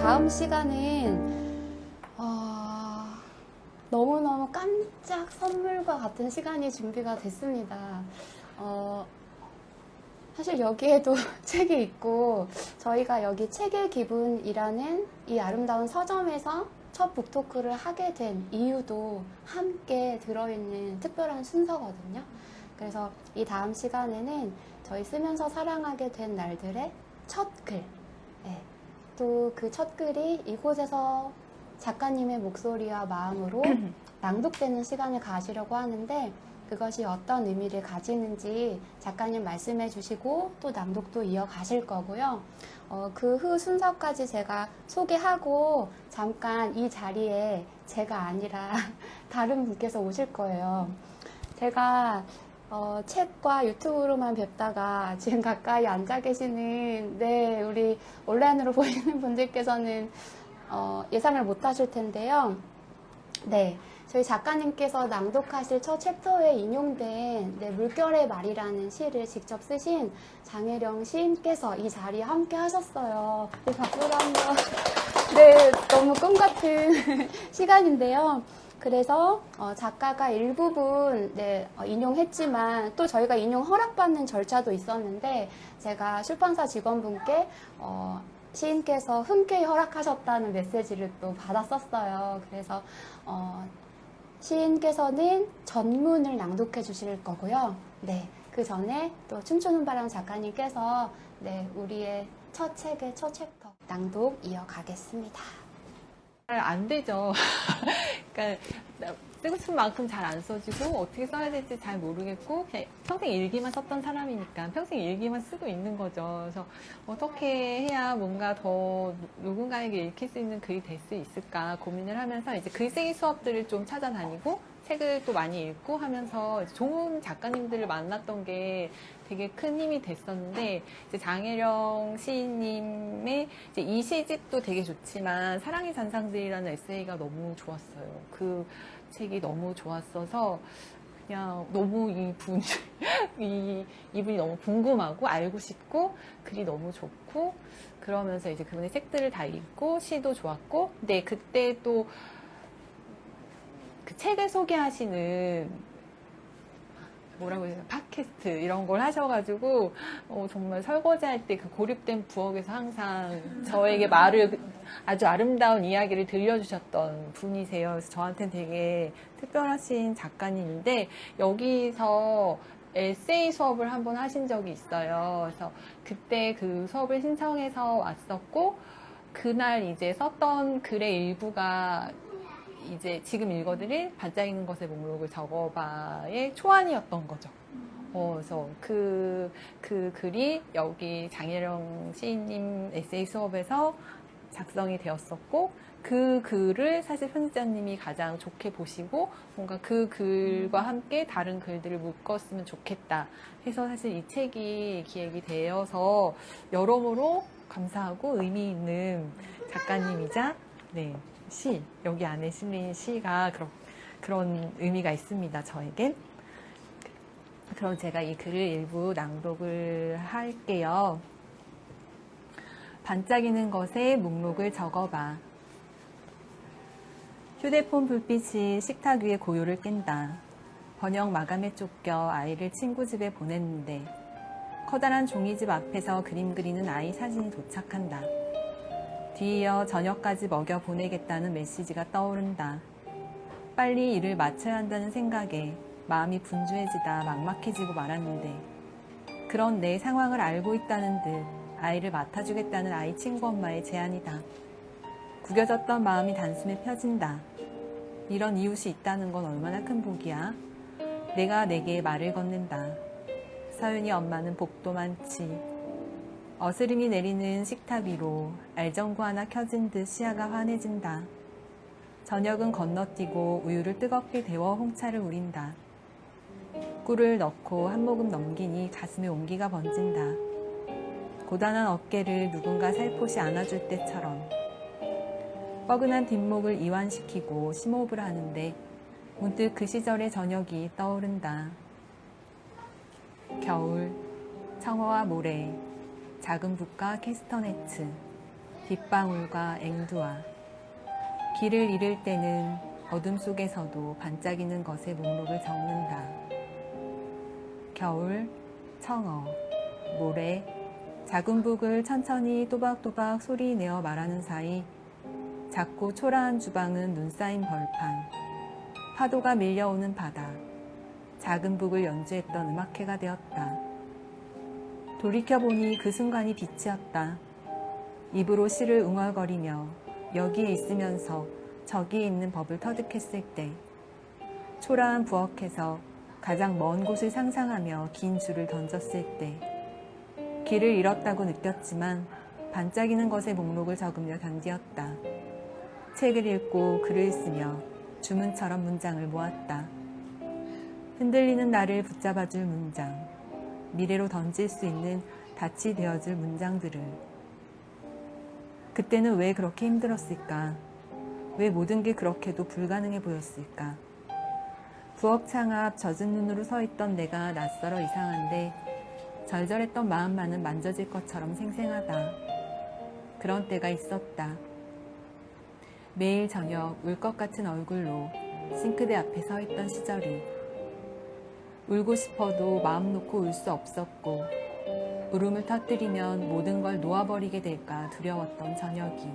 다음 시간은 너무너무 깜짝 선물과 같은 시간이 준비가 됐습니다. 사실 여기에도 책이 있고 저희가 여기 책의 기분이라는 이 아름다운 서점에서 첫 북토크를 하게 된 이유도 함께 들어있는 특별한 순서거든요. 그래서 이 다음 시간에는 저희 쓰면서 사랑하게 된 날들의 첫 글, 또 그 첫 글이 이곳에서 작가님의 목소리와 마음으로 낭독되는 시간을 가지려고 하는데, 그것이 어떤 의미를 가지는지 작가님 말씀해 주시고 또 낭독도 이어가실 거고요. 그 후 순서까지 제가 소개하고 잠깐 이 자리에 제가 아니라 다른 분께서 오실 거예요. 제가 책과 유튜브로만 뵙다가 지금 가까이 앉아 계시는 우리 온라인으로 보이는 분들께서는 예상을 못 하실 텐데요. 저희 작가님께서 낭독하실 첫 챕터에 인용된 물결의 말이라는 시를 직접 쓰신 장혜령 시인께서 이 자리에 함께 하셨어요. 박수로 한번. 너무 꿈 같은 시간인데요. 그래서 작가가 일부분 인용했지만 또 저희가 인용 허락받는 절차도 있었는데, 제가 출판사 직원분께 시인께서 흔쾌히 허락하셨다는 메시지를 또 받았었어요. 그래서 시인께서는 전문을 낭독해 주실 거고요. 그 전에 또 춤추는 바람 작가님께서 우리의 첫 책의 첫 챕터 낭독 이어가겠습니다. 잘 안 되죠. 그러니까 쓰고 싶은 만큼 잘 안 써지고 어떻게 써야 될지 잘 모르겠고 그냥 평생 일기만 썼던 사람이니까 평생 일기만 쓰고 있는 거죠. 그래서 어떻게 해야 뭔가 더 누군가에게 읽힐 수 있는 글이 될 수 있을까 고민을 하면서 이제 글쓰기 수업들을 좀 찾아다니고 책을 또 많이 읽고 하면서 좋은 작가님들을 만났던 게 되게 큰 힘이 됐었는데, 이제 장혜령 시인님의 이제 이 시집도 되게 좋지만 사랑의 잔상들이라는 에세이가 너무 좋았어요. 그 책이 너무 좋았어서 그냥 너무 이분이 너무 궁금하고 알고 싶고 글이 너무 좋고, 그러면서 이제 그분의 책들을 다 읽고 시도 좋았고, 근데 그때 또 그 책을 소개하시는 뭐라고 해야 되나, 팟캐스트 이런 걸 하셔가지고 정말 설거지할 때 그 고립된 부엌에서 항상 저에게 아주 아름다운 이야기를 들려주셨던 분이세요. 그래서 저한테는 되게 특별하신 작가님인데, 여기서 에세이 수업을 한번 하신 적이 있어요. 그래서 그때 그 수업을 신청해서 왔었고, 그날 이제 썼던 글의 일부가 이제 지금 읽어드릴 반짝이는 것의 목록을 적어봐의 초안이었던 거죠. 그래서 그 글이 여기 장혜령 시인님 에세이 수업에서 작성이 되었었고, 그 글을 사실 편집자님이 가장 좋게 보시고 뭔가 그 글과 함께 다른 글들을 묶었으면 좋겠다 해서 사실 이 책이 기획이 되어서 여러모로 감사하고 의미 있는 작가님이자 여기 안에 실린 시가 그런 의미가 있습니다, 저에겐. 그럼 제가 이 글을 일부 낭독을 할게요. 반짝이는 것의 목록을 적어봐. 휴대폰 불빛이 식탁 위의 고요를 깬다. 번역 마감에 쫓겨 아이를 친구 집에 보냈는데 커다란 종이집 앞에서 그림 그리는 아이 사진이 도착한다. 뒤이어 저녁까지 먹여 보내겠다는 메시지가 떠오른다. 빨리 일을 마쳐야 한다는 생각에 마음이 분주해지다 막막해지고 말았는데, 그런 내 상황을 알고 있다는 듯 아이를 맡아주겠다는 아이 친구 엄마의 제안이다. 구겨졌던 마음이 단숨에 펴진다. 이런 이웃이 있다는 건 얼마나 큰 복이야. 내가 내게 말을 건넨다. 서윤이 엄마는 복도 많지. 어스름이 내리는 식탁 위로 알전구 하나 켜진 듯 시야가 환해진다. 저녁은 건너뛰고 우유를 뜨겁게 데워 홍차를 우린다. 꿀을 넣고 한 모금 넘기니 가슴에 온기가 번진다. 고단한 어깨를 누군가 살포시 안아줄 때처럼. 뻐근한 뒷목을 이완시키고 심호흡을 하는데 문득 그 시절의 저녁이 떠오른다. 겨울, 청어와 모래, 작은 붓과 캐스터네츠, 빗방울과 앵두와 길을 잃을 때는 어둠 속에서도 반짝이는 것의 목록을 적는다. 겨울, 청어, 모래, 작은 북을 천천히 또박또박 소리 내어 말하는 사이 작고 초라한 주방은 눈 쌓인 벌판, 파도가 밀려오는 바다, 작은 북을 연주했던 음악회가 되었다. 돌이켜보니 그 순간이 빛이었다. 입으로 시를 웅얼거리며 여기에 있으면서 저기에 있는 법을 터득했을 때, 초라한 부엌에서 가장 먼 곳을 상상하며 긴 줄을 던졌을 때, 길을 잃었다고 느꼈지만 반짝이는 것의 목록을 적으며 견디었다. 책을 읽고 글을 쓰며 주문처럼 문장을 모았다. 흔들리는 나를 붙잡아줄 문장, 미래로 던질 수 있는 닻이 되어줄 문장들을. 그때는 왜 그렇게 힘들었을까? 왜 모든 게 그렇게도 불가능해 보였을까? 부엌창 앞 젖은 눈으로 서 있던 내가 낯설어 이상한데 절절했던 마음만은 만져질 것처럼 생생하다. 그런 때가 있었다. 매일 저녁 울 것 같은 얼굴로 싱크대 앞에 서 있던 시절이. 울고 싶어도 마음 놓고 울 수 없었고 울음을 터뜨리면 모든 걸 놓아버리게 될까 두려웠던 저녁이.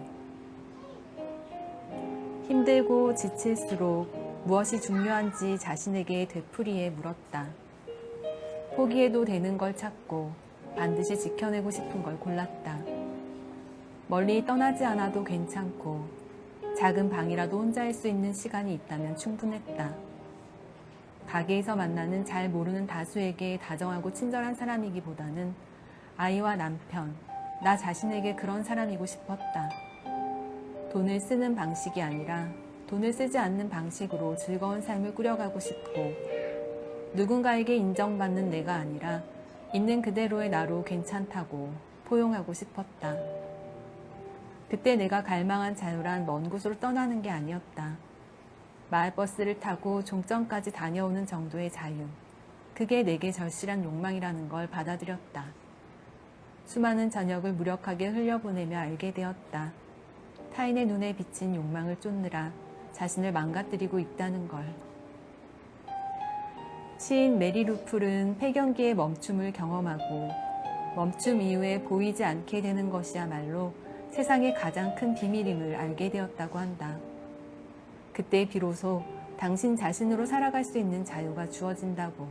힘들고 지칠수록 무엇이 중요한지 자신에게 되풀이해 물었다. 포기해도 되는 걸 찾고 반드시 지켜내고 싶은 걸 골랐다. 멀리 떠나지 않아도 괜찮고 작은 방이라도 혼자 할 수 있는 시간이 있다면 충분했다. 가게에서 만나는 잘 모르는 다수에게 다정하고 친절한 사람이기보다는 아이와 남편, 나 자신에게 그런 사람이고 싶었다. 돈을 쓰는 방식이 아니라 돈을 쓰지 않는 방식으로 즐거운 삶을 꾸려가고 싶고 누군가에게 인정받는 내가 아니라 있는 그대로의 나로 괜찮다고 포용하고 싶었다. 그때 내가 갈망한 자유란 먼 곳으로 떠나는 게 아니었다. 마을버스를 타고 종점까지 다녀오는 정도의 자유. 그게 내게 절실한 욕망이라는 걸 받아들였다. 수많은 저녁을 무력하게 흘려보내며 알게 되었다. 타인의 눈에 비친 욕망을 쫓느라 자신을 망가뜨리고 있다는 걸. 시인 메리 루플은 폐경기의 멈춤을 경험하고 멈춤 이후에 보이지 않게 되는 것이야말로 세상의 가장 큰 비밀임을 알게 되었다고 한다. 그때 비로소 당신 자신으로 살아갈 수 있는 자유가 주어진다고.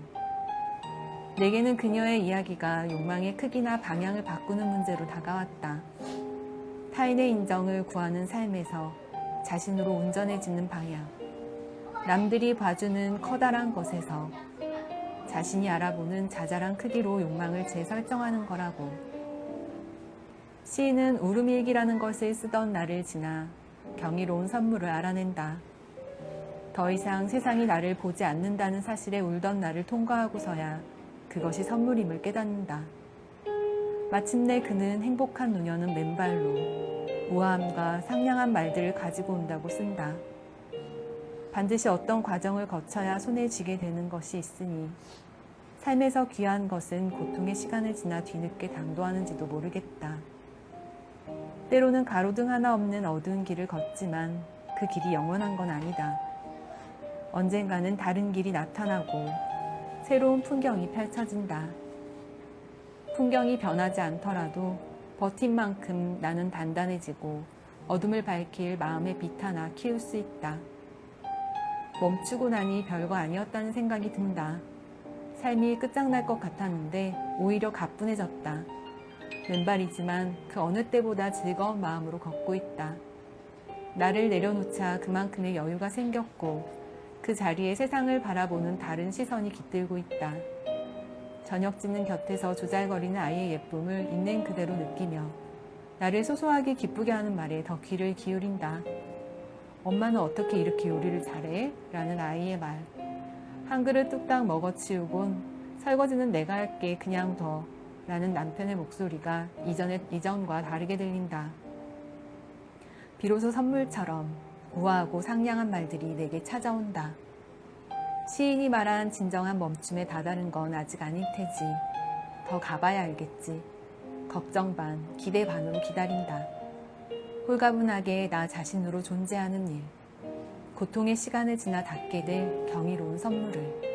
내게는 그녀의 이야기가 욕망의 크기나 방향을 바꾸는 문제로 다가왔다. 타인의 인정을 구하는 삶에서 자신으로 온전해지는 방향. 남들이 봐주는 커다란 것에서 자신이 알아보는 자잘한 크기로 욕망을 재설정하는 거라고. 시인은 울음일기라는 것을 쓰던 날을 지나 경이로운 선물을 알아낸다. 더 이상 세상이 나를 보지 않는다는 사실에 울던 날을 통과하고서야 그것이 선물임을 깨닫는다. 마침내 그는 행복한 노년은 맨발로 우아함과 상냥한 말들을 가지고 온다고 쓴다. 반드시 어떤 과정을 거쳐야 손에 쥐게 되는 것이 있으니 삶에서 귀한 것은 고통의 시간을 지나 뒤늦게 당도하는지도 모르겠다. 때로는 가로등 하나 없는 어두운 길을 걷지만 그 길이 영원한 건 아니다. 언젠가는 다른 길이 나타나고 새로운 풍경이 펼쳐진다. 풍경이 변하지 않더라도 버틴 만큼 나는 단단해지고 어둠을 밝힐 마음의 빛 하나 키울 수 있다. 멈추고 나니 별거 아니었다는 생각이 든다. 삶이 끝장날 것 같았는데 오히려 가뿐해졌다. 맨발이지만 그 어느 때보다 즐거운 마음으로 걷고 있다. 나를 내려놓자 그만큼의 여유가 생겼고 그 자리에 세상을 바라보는 다른 시선이 깃들고 있다. 저녁 짓는 곁에서 조잘거리는 아이의 예쁨을 있는 그대로 느끼며 나를 소소하게 기쁘게 하는 말에 더 귀를 기울인다. 엄마는 어떻게 이렇게 요리를 잘해? 라는 아이의 말. 한 그릇 뚝딱 먹어치우곤 설거지는 내가 할게 그냥 더 라는 남편의 목소리가 이전과 다르게 들린다. 비로소 선물처럼 우아하고 상냥한 말들이 내게 찾아온다. 시인이 말한 진정한 멈춤에 다다른 건 아직 아닐 테지. 더 가봐야 알겠지. 걱정 반, 기대 반으로 기다린다. 홀가분하게 나 자신으로 존재하는 일, 고통의 시간을 지나 닿게 될 경이로운 선물을.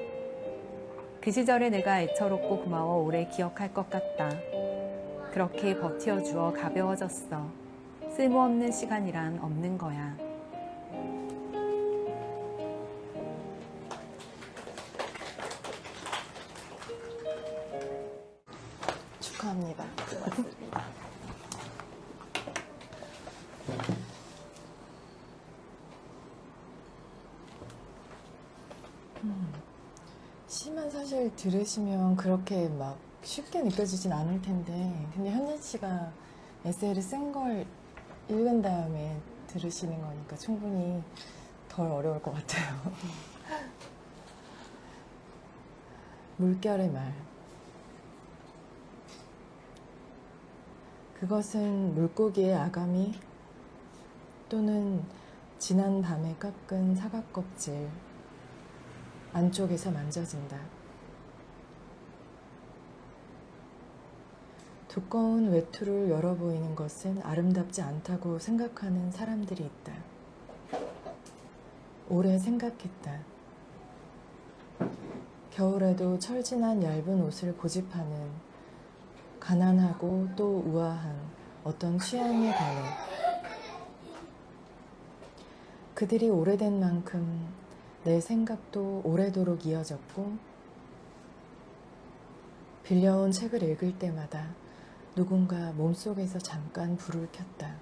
그 시절에 내가 애처롭고 고마워 오래 기억할 것 같다. 그렇게 버텨주어 가벼워졌어. 쓸모없는 시간이란 없는 거야. 축하합니다. 시만 사실 들으시면 그렇게 막 쉽게 느껴지진 않을 텐데, 근데 현진 씨가 에세이를 쓴 걸 읽은 다음에 들으시는 거니까 충분히 덜 어려울 것 같아요. 물결의 말. 그것은 물고기의 아가미 또는 지난 밤에 깎은 사과 껍질 안쪽에서 만져진다. 두꺼운 외투를 열어 보이는 것은 아름답지 않다고 생각하는 사람들이 있다. 오래 생각했다. 겨울에도 철진한 얇은 옷을 고집하는 가난하고 또 우아한 어떤 취향에 관해 그들이 오래된 만큼 내 생각도 오래도록 이어졌고, 빌려온 책을 읽을 때마다 누군가 몸속에서 잠깐 불을 켰다.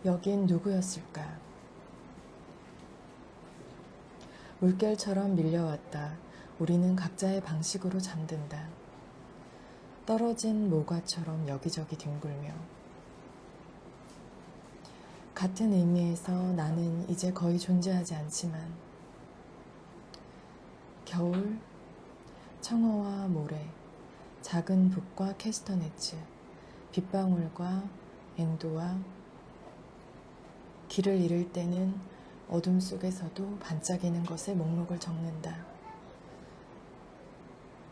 여긴 누구였을까? 물결처럼 밀려왔다. 우리는 각자의 방식으로 잠든다. 떨어진 모과처럼 여기저기 뒹굴며. 같은 의미에서 나는 이제 거의 존재하지 않지만, 겨울, 청어와 모래, 작은 북과 캐스터네츠, 빗방울과 엔도와 길을 잃을 때는 어둠 속에서도 반짝이는 것의 목록을 적는다.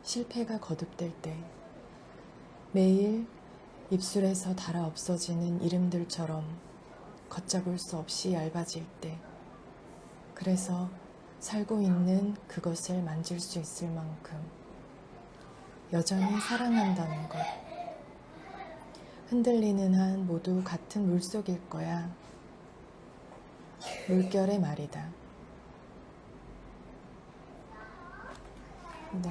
실패가 거듭될 때, 매일 입술에서 닳아 없어지는 이름들처럼 걷잡을 수 없이 얇아질 때, 그래서 살고 있는 그것을 만질 수 있을 만큼 여전히 사랑한다는 것. 흔들리는 한 모두 같은 물속일 거야. 물결의 말이다. 네.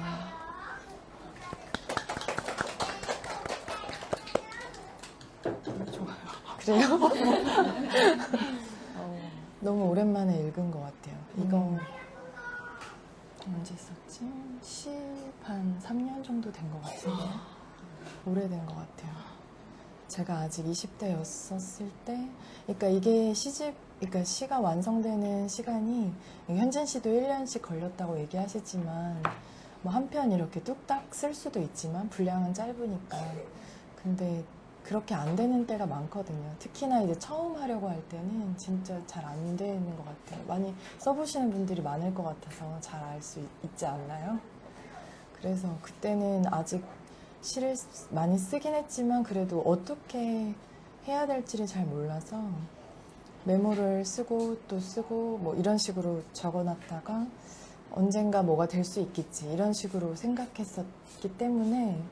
좋아요. 그래요? 너무 오랜만에 읽은 것 같아요. 이거 언제 썼지? 한 3년 정도 된 것 같은데 오래된 것 같아요. 제가 아직 20대였었을 때, 그러니까 이게 그러니까 시가 완성되는 시간이 현진 씨도 1년씩 걸렸다고 얘기하시지만 뭐 한 편 이렇게 뚝딱 쓸 수도 있지만 분량은 짧으니까. 근데 그렇게 안 되는 때가 많거든요. 특히나 이제 처음 하려고 할 때는 진짜 잘 안 되는 것 같아요. 많이 써보시는 분들이 많을 것 같아서 잘 알 수 있지 않나요? 그래서 그때는 아직 시를 많이 쓰긴 했지만 그래도 어떻게 해야 될지를 잘 몰라서 메모를 쓰고 또 쓰고 뭐 이런 식으로 적어놨다가 언젠가 뭐가 될 수 있겠지 이런 식으로 생각했었기 때문에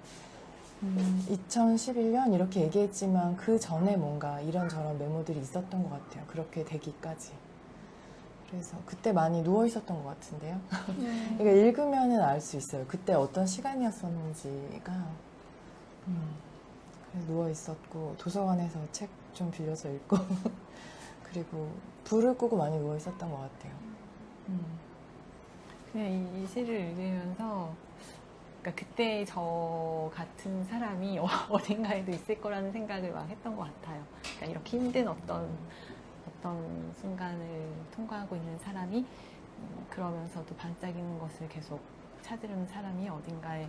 2011년 이렇게 얘기했지만 그 전에 뭔가 이런저런 메모들이 있었던 것 같아요. 그렇게 되기까지. 그래서 그때 많이 누워 있었던 것 같은데요. 그러니까 읽으면은 알 수 있어요. 그때 어떤 시간이었었는지가. 그래서 누워 있었고 도서관에서 책 좀 빌려서 읽고 그리고 불을 끄고 많이 누워 있었던 것 같아요. 그냥 이 시를 읽으면서 그러니까 그때 저 같은 사람이 어딘가에도 있을 거라는 생각을 막 했던 것 같아요. 그러니까 이렇게 힘든 어떤 순간을 통과하고 있는 사람이 그러면서도 반짝이는 것을 계속 찾으려는 사람이 어딘가에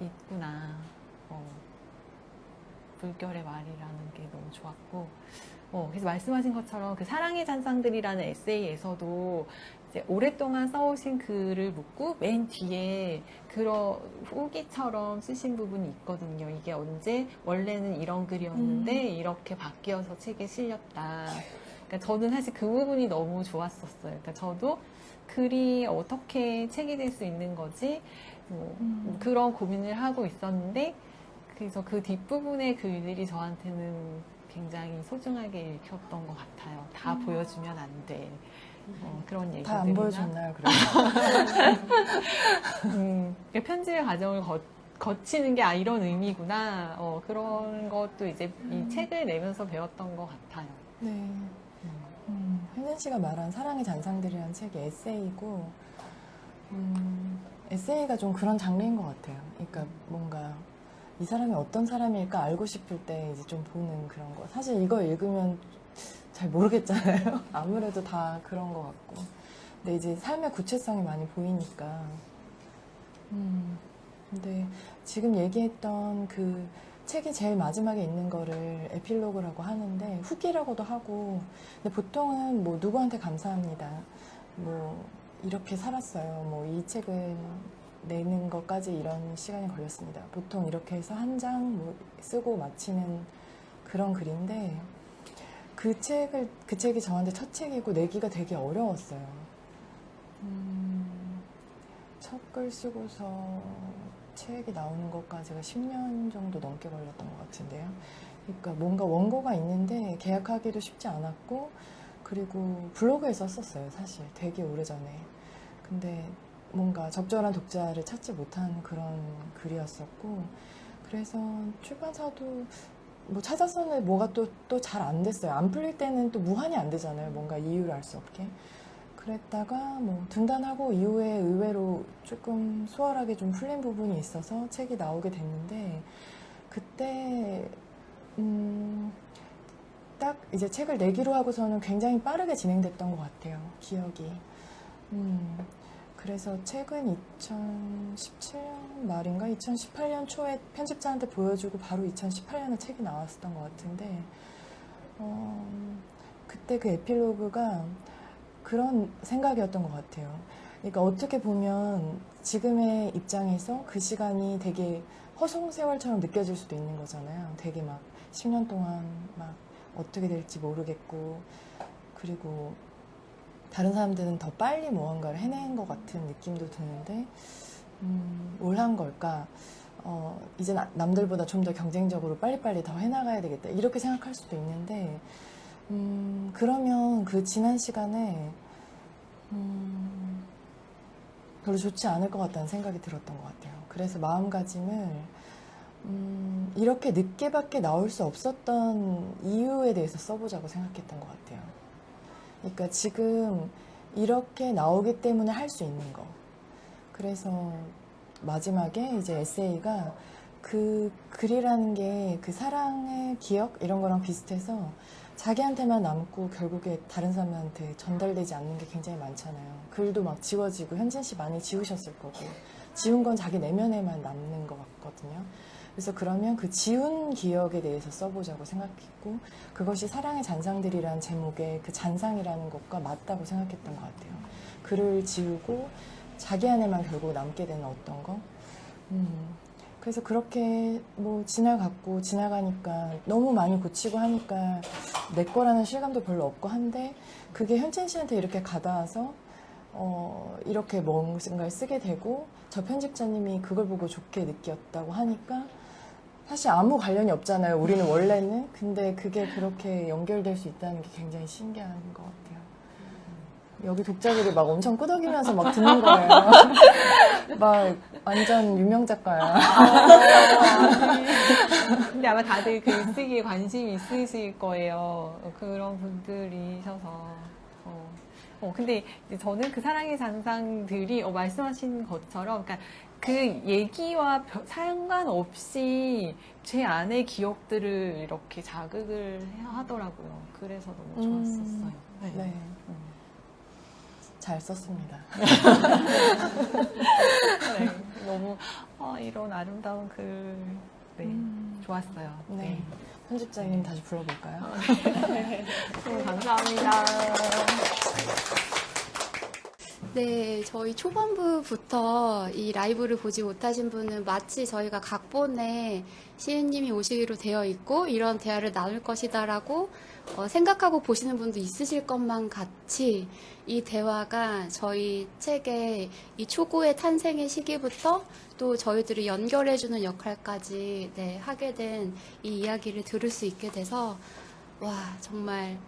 있구나. 물결의 말이라는 게 너무 좋았고, 그래서 말씀하신 것처럼 그 사랑의 잔상들이라는 에세이에서도 이제 오랫동안 써오신 글을 묻고 맨 뒤에 그런 후기처럼 쓰신 부분이 있거든요. 이게 언제 원래는 이런 글이었는데 이렇게 바뀌어서 책에 실렸다. 그러니까 저는 사실 그 부분이 너무 좋았었어요. 그러니까 저도 글이 어떻게 책이 될 수 있는 거지 뭐 그런 고민을 하고 있었는데 그래서 그 뒷부분의 글들이 저한테는 굉장히 소중하게 읽혔던 것 같아요. 다 보여주면 안 돼. 그런 얘기들이 다 안 보여줬나요, 그래서? 편집의 과정을 거치는 게 이런 의미구나. 그런 것도 이제 이 책을 내면서 배웠던 것 같아요. 네. 현진 씨가 말한 사랑의 잔상들이라는 책이 에세이고, 에세이가 좀 그런 장르인 것 같아요. 그러니까 뭔가 이 사람이 어떤 사람일까 알고 싶을 때 이제 좀 보는 그런 거. 사실 이거 읽으면 잘 모르겠잖아요. 아무래도 다 그런 것 같고. 근데 이제 삶의 구체성이 많이 보이니까. 근데 지금 얘기했던 그 책이 제일 마지막에 있는 거를 에필로그라고 하는데 후기라고도 하고, 근데 보통은 뭐 누구한테 감사합니다. 뭐 이렇게 살았어요. 뭐 이 책을 내는 것까지 이런 시간이 걸렸습니다. 보통 이렇게 해서 한 장 뭐 쓰고 마치는 그런 글인데 그 책이 저한테 첫 책이고 내기가 되게 어려웠어요. 첫 글 쓰고서 책이 나오는 것까지가 10년 정도 넘게 걸렸던 것 같은데요. 그러니까 뭔가 원고가 있는데 계약하기도 쉽지 않았고, 그리고 블로그에 썼었어요, 사실. 되게 오래전에. 근데 뭔가 적절한 독자를 찾지 못한 그런 글이었었고, 그래서 출판사도 뭐 찾았었는데 뭐가 또 잘 안 됐어요. 안 풀릴 때는 또 무한히 안 되잖아요. 뭔가 이유를 알 수 없게. 그랬다가 뭐 등단하고 이후에 의외로 조금 수월하게 좀 풀린 부분이 있어서 책이 나오게 됐는데, 그때 딱 이제 책을 내기로 하고서는 굉장히 빠르게 진행됐던 것 같아요, 기억이. 그래서 책은 2017년 말인가 2018년 초에 편집자한테 보여주고 바로 2018년에 책이 나왔었던 것 같은데, 그때 그 에필로그가 그런 생각이었던 것 같아요. 그러니까 어떻게 보면 지금의 입장에서 그 시간이 되게 허송세월처럼 느껴질 수도 있는 거잖아요. 되게 막 10년 동안 막 어떻게 될지 모르겠고, 그리고 다른 사람들은 더 빨리 무언가를 해낸 것 같은 느낌도 드는데, 뭘 한 걸까? 이제 남들보다 좀 더 경쟁적으로 빨리빨리 더 해나가야 되겠다. 이렇게 생각할 수도 있는데, 그러면 그 지난 시간에 별로 좋지 않을 것 같다는 생각이 들었던 것 같아요. 그래서 마음가짐을 이렇게 늦게밖에 나올 수 없었던 이유에 대해서 써보자고 생각했던 것 같아요. 그러니까 지금 이렇게 나오기 때문에 할 수 있는 거. 그래서 마지막에 이제 에세이가 그 글이라는 게 그 사랑의 기억 이런 거랑 비슷해서 자기한테만 남고 결국에 다른 사람한테 전달되지 않는 게 굉장히 많잖아요. 글도 막 지워지고, 현진 씨 많이 지우셨을 거고, 지운 건 자기 내면에만 남는 것 같거든요. 그래서 그러면 그 지운 기억에 대해서 써보자고 생각했고, 그것이 사랑의 잔상들이라는 제목의 그 잔상이라는 것과 맞다고 생각했던 것 같아요. 글을 지우고 자기 안에만 결국 남게 되는 어떤 거. 그래서 그렇게 뭐 지나가니까 너무 많이 고치고 하니까 내 거라는 실감도 별로 없고 한데, 그게 현진 씨한테 이렇게 가닿아서 이렇게 뭔가를 쓰게 되고, 저 편집자님이 그걸 보고 좋게 느꼈다고 하니까 사실 아무 관련이 없잖아요, 우리는 원래는. 근데 그게 그렇게 연결될 수 있다는 게 굉장히 신기한 것 같아요. 여기 독자들이 막 엄청 끄덕이면서 막 듣는 거예요. 막 완전 유명 작가야. 근데 아마 다들 글쓰기에 관심이 있으실 거예요. 그런 분들이셔서. 근데 이제 저는 그 사랑의 잔상들이 말씀하신 것처럼, 그러니까 그 얘기와 상관없이 제 안의 기억들을 이렇게 자극을 하더라고요. 그래서 너무 좋았었어요. 네. 잘 썼습니다. 네, 너무 이런 아름다운 글, 네, 좋았어요. 네. 편집자님 다시 불러볼까요? 너무 감사합니다. 네, 저희 초반부부터 이 라이브를 보지 못하신 분은 마치 저희가 각본에 시인님이 오시기로 되어 있고 이런 대화를 나눌 것이다라고 생각하고 보시는 분도 있으실 것만 같이 이 대화가 저희 책의 이 초고의 탄생의 시기부터 또 저희들을 연결해주는 역할까지 네, 하게 된 이 이야기를 들을 수 있게 돼서 와, 정말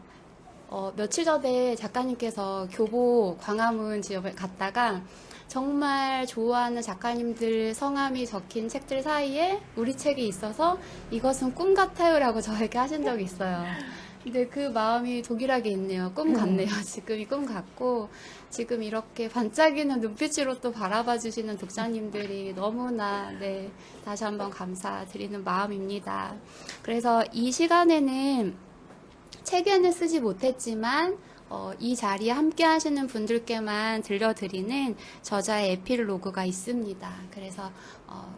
며칠 전에 작가님께서 교보 광화문 지역에 갔다가 정말 좋아하는 작가님들 성함이 적힌 책들 사이에 우리 책이 있어서 이것은 꿈 같아요라고 저에게 하신 적이 있어요. 근데 그 마음이 동일하게 있네요. 꿈 같네요. 지금이 꿈 같고 지금 이렇게 반짝이는 눈빛으로 또 바라봐 주시는 독자님들이 너무나 네, 다시 한번 감사드리는 마음입니다. 그래서 이 시간에는 책에는 쓰지 못했지만 이 자리에 함께 하시는 분들께만 들려드리는 저자의 에필로그가 있습니다. 그래서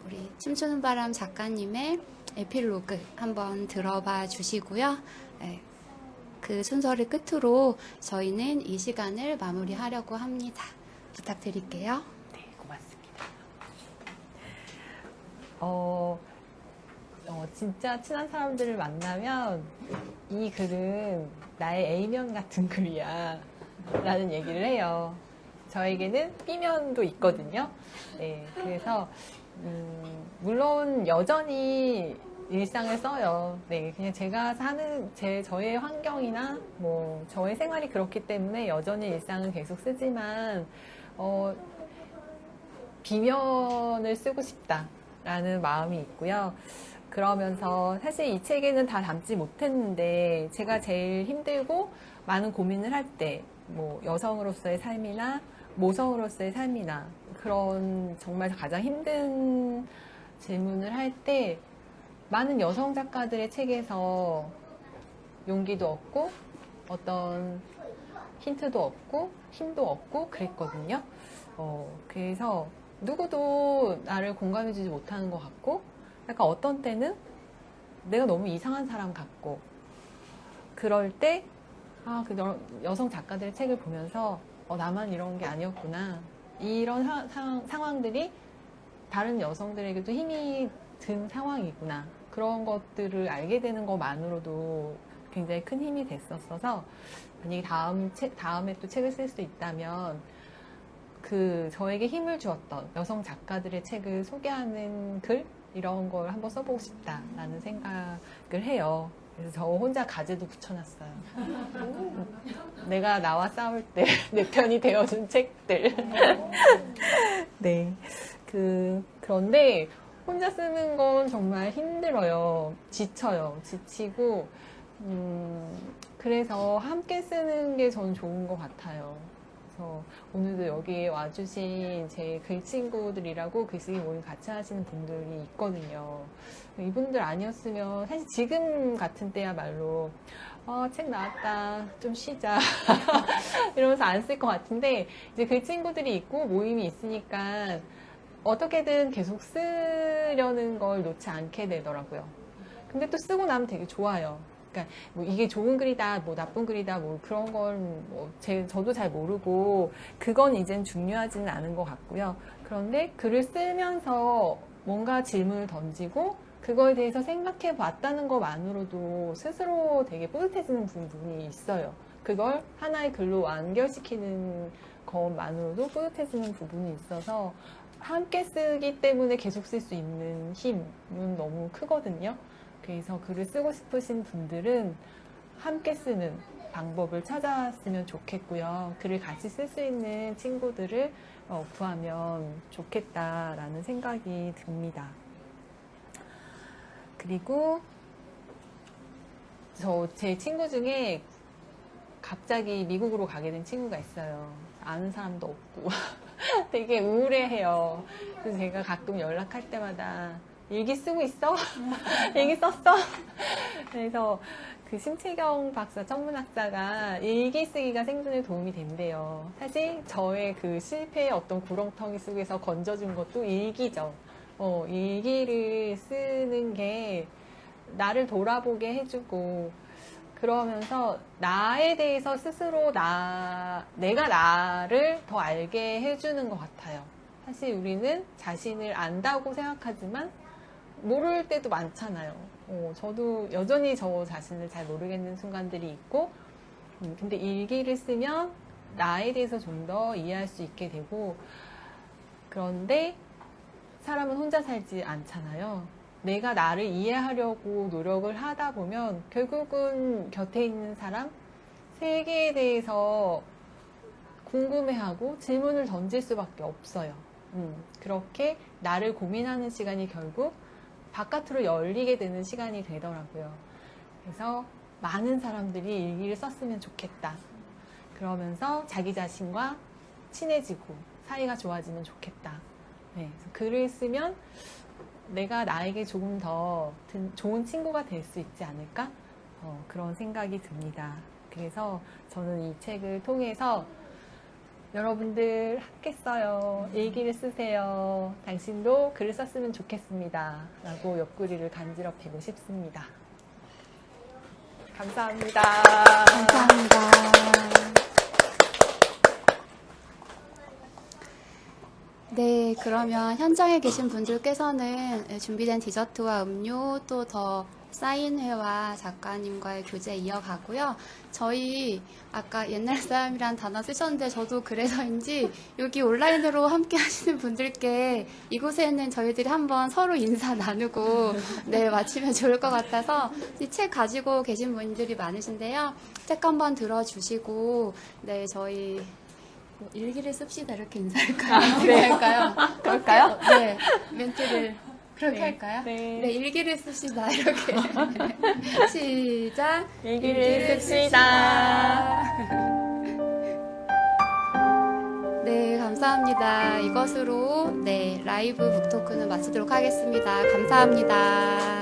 우리 춤추는 바람 작가님의 에필로그 한번 들어봐 주시고요. 네, 그 순서를 끝으로 저희는 이 시간을 마무리하려고 합니다. 부탁드릴게요. 네, 고맙습니다. 진짜 친한 사람들을 만나면 이 글은 나의 A면 같은 글이야 라는 얘기를 해요. 저에게는 B면도 있거든요. 네, 그래서 물론 여전히 일상을 써요. 네, 그냥 제가 사는 저의 환경이나 뭐 저의 생활이 그렇기 때문에 여전히 일상은 계속 쓰지만 B면을 쓰고 싶다라는 마음이 있고요. 그러면서 사실 이 책에는 다 담지 못했는데 제가 제일 힘들고 많은 고민을 할 때 뭐 여성으로서의 삶이나 모성으로서의 삶이나 그런 정말 가장 힘든 질문을 할 때 많은 여성 작가들의 책에서 용기도 얻고 어떤 힌트도 얻고 힘도 얻고 그랬거든요. 그래서 누구도 나를 공감해주지 못하는 것 같고 약간 어떤 때는 내가 너무 이상한 사람 같고 그럴 때 그 여성 작가들의 책을 보면서 나만 이런 게 아니었구나 이런 상황들이 다른 여성들에게도 힘이 든 상황이구나 그런 것들을 알게 되는 것만으로도 굉장히 큰 힘이 됐었어서 만약에 다음에 또 책을 쓸 수 있다면 저에게 힘을 주었던 여성 작가들의 책을 소개하는 글 이런 걸 한번 써보고 싶다라는 생각을 해요. 그래서 저 혼자 가제도 붙여놨어요. 내가 나와 싸울 때 내 편이 되어준 책들. 네. 그런데 혼자 쓰는 건 정말 힘들어요. 지쳐요. 지치고, 그래서 함께 쓰는 게 전 좋은 것 같아요. 그래서 오늘도 여기에 와주신 제 글친구들이라고 글쓰기 모임 같이 하시는 분들이 있거든요. 이분들 아니었으면 사실 지금 같은 때야말로 책 나왔다 좀 쉬자 이러면서 안 쓸 것 같은데 이제 글친구들이 있고 모임이 있으니까 어떻게든 계속 쓰려는 걸 놓지 않게 되더라고요. 근데 또 쓰고 나면 되게 좋아요. 그러니까 뭐 이게 좋은 글이다, 뭐 나쁜 글이다, 뭐 그런 걸 저도 잘 모르고 그건 이젠 중요하지는 않은 것 같고요. 그런데 글을 쓰면서 뭔가 질문을 던지고 그거에 대해서 생각해 봤다는 것만으로도 스스로 되게 뿌듯해지는 부분이 있어요. 그걸 하나의 글로 완결시키는 것만으로도 뿌듯해지는 부분이 있어서 함께 쓰기 때문에 계속 쓸 수 있는 힘은 너무 크거든요. 그래서 글을 쓰고 싶으신 분들은 함께 쓰는 방법을 찾았으면 좋겠고요. 글을 같이 쓸 수 있는 친구들을 구하면 좋겠다라는 생각이 듭니다. 그리고 제 친구 중에 갑자기 미국으로 가게 된 친구가 있어요. 아는 사람도 없고 되게 우울해해요. 그래서 제가 가끔 연락할 때마다 일기 쓰고 있어? 일기 썼어? 그래서 그 심채경 박사 천문학자가 일기 쓰기가 생존에 도움이 된대요. 사실 저의 그 실패의 어떤 구렁텅이 속에서 건져준 것도 일기죠. 일기를 쓰는 게 나를 돌아보게 해주고 그러면서 나에 대해서 스스로 내가 나를 더 알게 해주는 것 같아요. 사실 우리는 자신을 안다고 생각하지만 모를 때도 많잖아요. 저도 여전히 저 자신을 잘 모르겠는 순간들이 있고, 근데 일기를 쓰면 나에 대해서 좀 더 이해할 수 있게 되고, 그런데 사람은 혼자 살지 않잖아요. 내가 나를 이해하려고 노력을 하다 보면 결국은 곁에 있는 사람, 세계에 대해서 궁금해하고 질문을 던질 수밖에 없어요. 그렇게 나를 고민하는 시간이 결국 바깥으로 열리게 되는 시간이 되더라고요. 그래서 많은 사람들이 일기를 썼으면 좋겠다. 그러면서 자기 자신과 친해지고 사이가 좋아지면 좋겠다. 네, 그래서 글을 쓰면 내가 나에게 조금 더 좋은 친구가 될 수 있지 않을까? 그런 생각이 듭니다. 그래서 저는 이 책을 통해서 여러분들 함께 써요. 일기를 쓰세요. 당신도 글을 썼으면 좋겠습니다. 라고 옆구리를 간지럽히고 싶습니다. 감사합니다. 감사합니다. 네, 그러면 현장에 계신 분들께서는 준비된 디저트와 음료, 또 더 사인회와 작가님과의 교제 이어가고요. 저희 아까 옛날 사람이란 단어 쓰셨는데 저도 그래서인지 여기 온라인으로 함께 하시는 분들께 이곳에는 저희들이 한번 서로 인사 나누고 네, 마치면 좋을 것 같아서 이 책 가지고 계신 분들이 많으신데요. 책 한번 들어주시고 네, 저희 뭐 일기를 씁시다 이렇게 인사할까요? 네. 할까요? 그럴까요? 네, 멘트를 그렇게 네. 할까요? 네. 네, 일기를 씁시다 이렇게 시작. 일기를 씁시다. 네, 감사합니다. 이것으로 네 라이브 북토크는 마치도록 하겠습니다. 감사합니다.